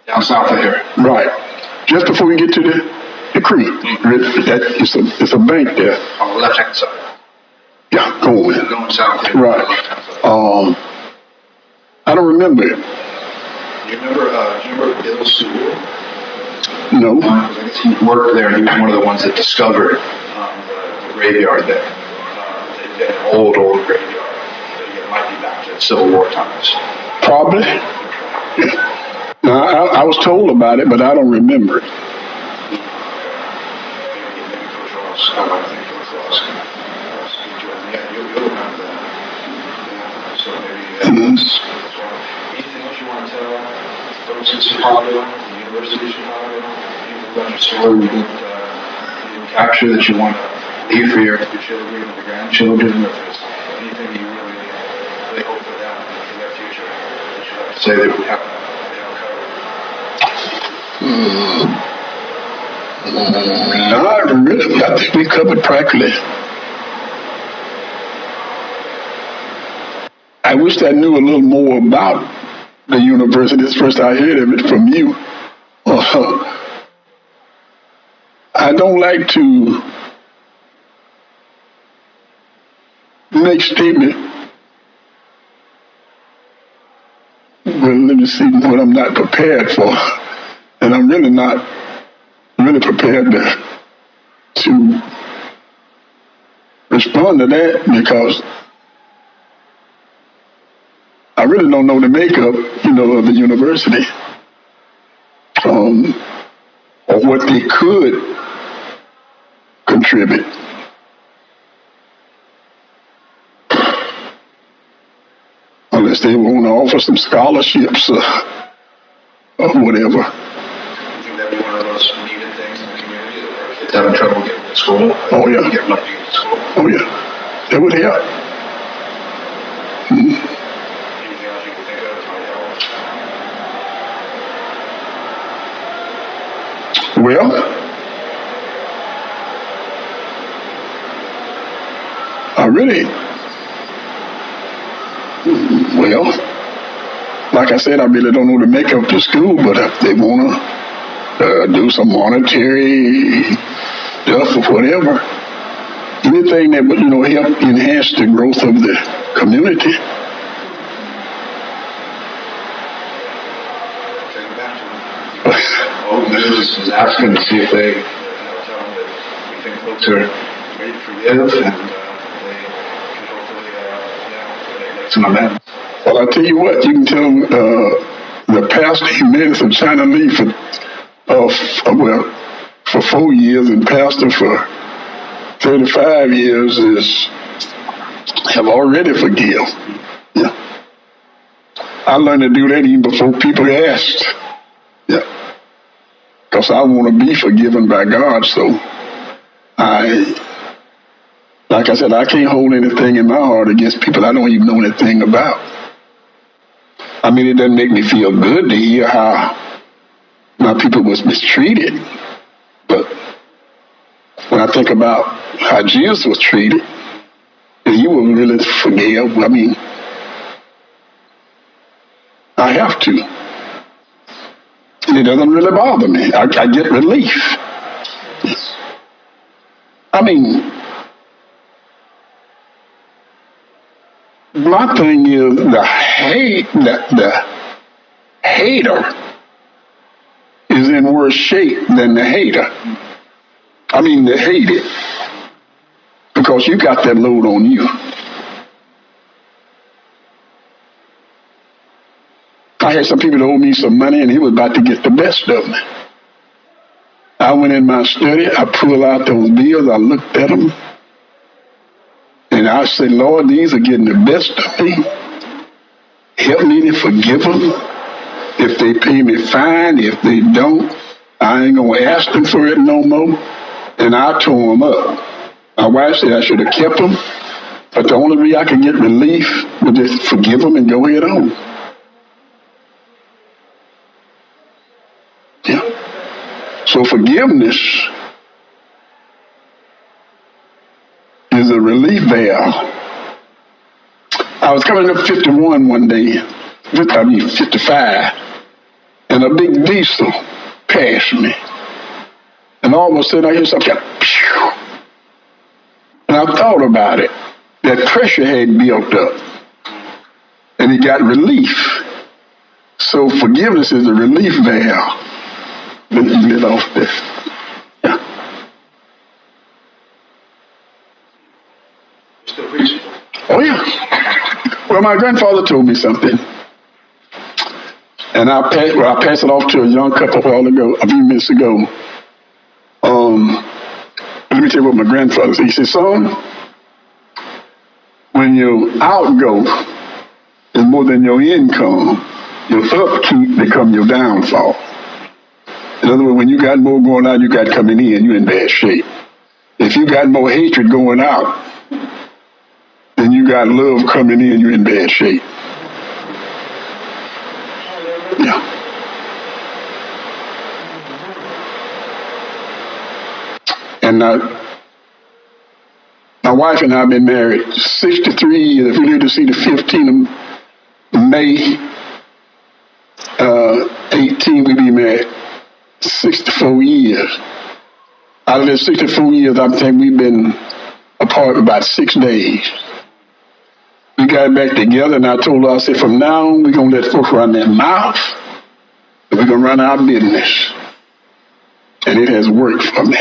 Down south of here. Right. Just before you get to the creek. It's a bank there. On the left-hand side. Yeah, going south here. Right. I don't remember it. Do you remember Bill Sewell? No. I guess he worked there. He was one of the ones that discovered the graveyard there. An old graveyard. It might be back to Civil War times. Probably. Yeah. Now, I was told about it, but I don't remember it. Maybe Coach Ross. I think Coach Ross. Yeah, you'll remember that. Yeah. So maybe anything else you want to tell folks in Chicago, the University of Chicago, anything about your story you didn't capture that you want to leave for your children and the grandchildren, or if there's anything that you really hope for them for their future that you have to say that we haven't covered? No, I think we covered practically. I wish I knew a little more about the university. This first I heard of it from you. I don't like to make statement. Well, let me see what I'm not prepared for. And I'm really not really prepared to respond to that because I really don't know the makeup, of the university, or what they could contribute. Unless they want to offer some scholarships or whatever. You think that'd be one of those needed things in the community that kids having trouble getting to school? Oh, yeah. Getting up to get to school? Oh, yeah. That would help. Anything else you can think of that might help? Well, Really, well, like I said, I really don't know to make up the school, but if they want to do some monetary stuff or whatever, anything that would, help enhance the growth of the community. Old News was asking to see if they tell them that we think folks are ready to forgive and they can hopefully make some amends. Well, I tell you what, you can tell the pastor he met from China Lee for 4 years and pastor for 35 years have already forgiven. Yeah. I learned to do that even before people asked. Yeah. Because I want to be forgiven by God, so like I said, I can't hold anything in my heart against people I don't even know anything about. I mean, it doesn't make me feel good to hear how my people was mistreated, but when I think about how Jesus was treated, and he was really forgive, I mean, I have to. And it doesn't really bother me. I get relief. I mean, my thing is the hater is in worse shape than the hater. I mean, the hated. Because you got that load on you. I had some people that owed me some money and he was about to get the best of me. I went in my study, I pulled out those bills, I looked at them, and I said, Lord, these are getting the best of me. Help me to forgive them. If they pay me, fine. If they don't, I ain't going to ask them for it no more. And I tore them up. My wife said I should have kept them, but the only way I could get relief was just forgive them and go ahead on. Yeah. So forgiveness is a relief valve. I was coming up 51 one day, 55, and a big diesel passed me. And all of a sudden I hear something, pew. And I thought about it. That pressure had built up. And he got relief. So forgiveness is a relief valve. Let off this. Yeah. Still preaching. Oh, yeah. Well, my grandfather told me something. And I passed it off to a young couple a few minutes ago. Let me tell you what my grandfather said. He said, son, when your outgo is more than your income, your upkeep become your downfall. In other words, when you got more going out, you got coming in, you're in bad shape. If you got more hatred going out, then you got love coming in, you're in bad shape. Yeah. And my wife and I have been married 63 years. If we live to see the 15th of May 18, we be married 64 years. Out of the 64 years, I think we've been apart about 6 days. We got back together, and I told her, I said, from now on, we're going to let folks run their mouth, and we're going to run our business. And it has worked for me.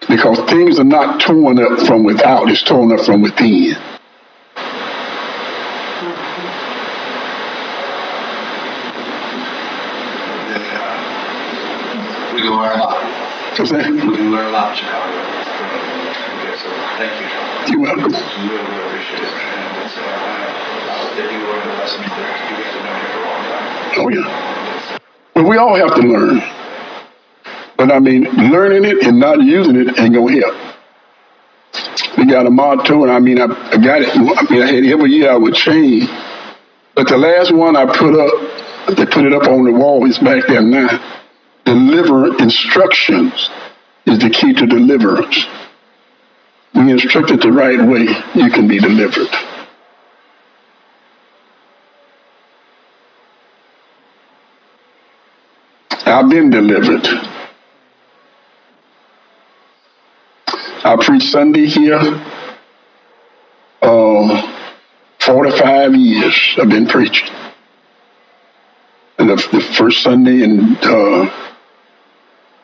Because things are not torn up from without, it's torn up from within. We can learn a lot. What's that? We can learn a lot, Chicago. Okay, so thank you. You're welcome. Really, really appreciate it. And it's, if you learn the lessons that you guys have known here for a long time. Oh, yeah. Well, we all have to learn. But I mean, learning it and not using it ain't gonna help. We got a motto, and I mean, I got it. I mean, I had every year I would change. But the last one I put up, they put it up on the wall, it's back there now. Deliver instructions is the key to deliverance. When you're instructed the right way, you can be delivered. I've been delivered. I preach Sunday here. 45 years I've been preaching. And the first Sunday in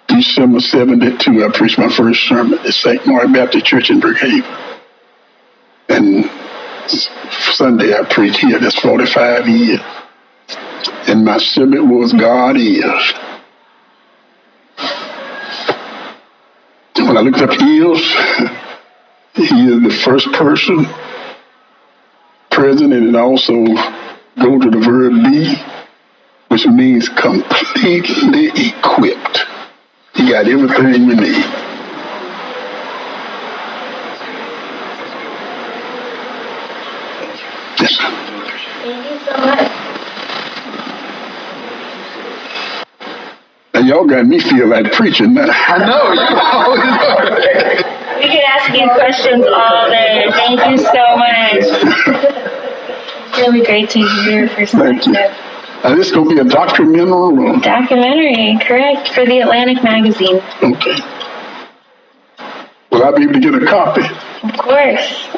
December 72, I preached my first sermon at St. Mark Baptist Church in Brookhaven. And Sunday I preached here. That's 45 years. And my subject was God is. When I looked up Earl, he is the first person present, and it also go to the verb be, which means completely equipped. He got everything we need. Yes, sir. Thank you so much. Now y'all got me feel like preaching now. I know, you always are. We could ask you questions all day. Thank you so much. It's really great to hear your Thank you. perspective. This is going to be a documentary. Documentary, correct, for the Atlantic magazine. Okay. Will I be able to get a copy? Of course,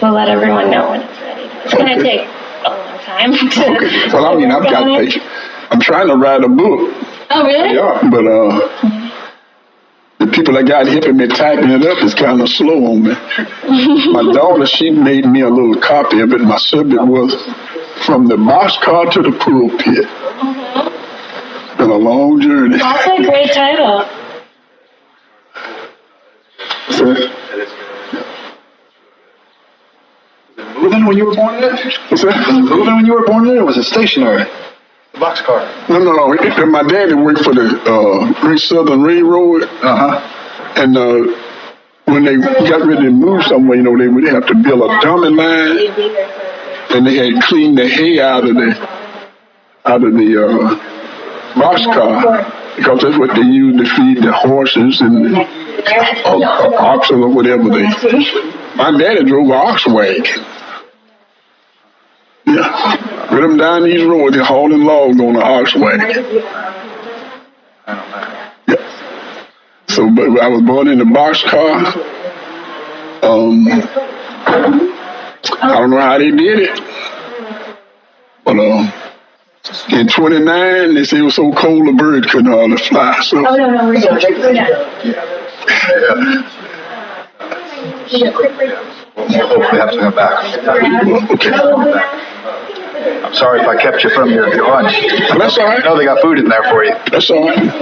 we'll let everyone know when it's ready. It's going to take a long time to. Okay. Well, I mean, I've got patience. I'm trying to write a book. Oh, really? Yeah, but the people that got helping me typing it up is kind of slow on me. My daughter, she made me a little copy of it. My subject was From the Boxcar to the Pulpit. It's been a long journey. That's a great title. Moving when you were born in it? What's that? Was it moving when you were born in it, or was it stationary? The boxcar. No. My daddy worked for the Great Southern Railroad. Uh-huh. And when they got ready to move somewhere, they would have to build a dummy line, and they had cleaned the hay out of the boxcar, because that's what they used to feed the horses and oxen or whatever My daddy drove an ox wagon. Yeah, with them down these roads, they're hauling logs on the ox wagon. Yeah. So, but I was born in the boxcar. I don't know how they did it, but in '29 they say it was so cold the bird couldn't hardly fly. So. Oh, no, we're good. We'll hopefully have to come back. Okay. I'm sorry if I kept you from your lunch. That's all right. I know they got food in there for you. That's all right.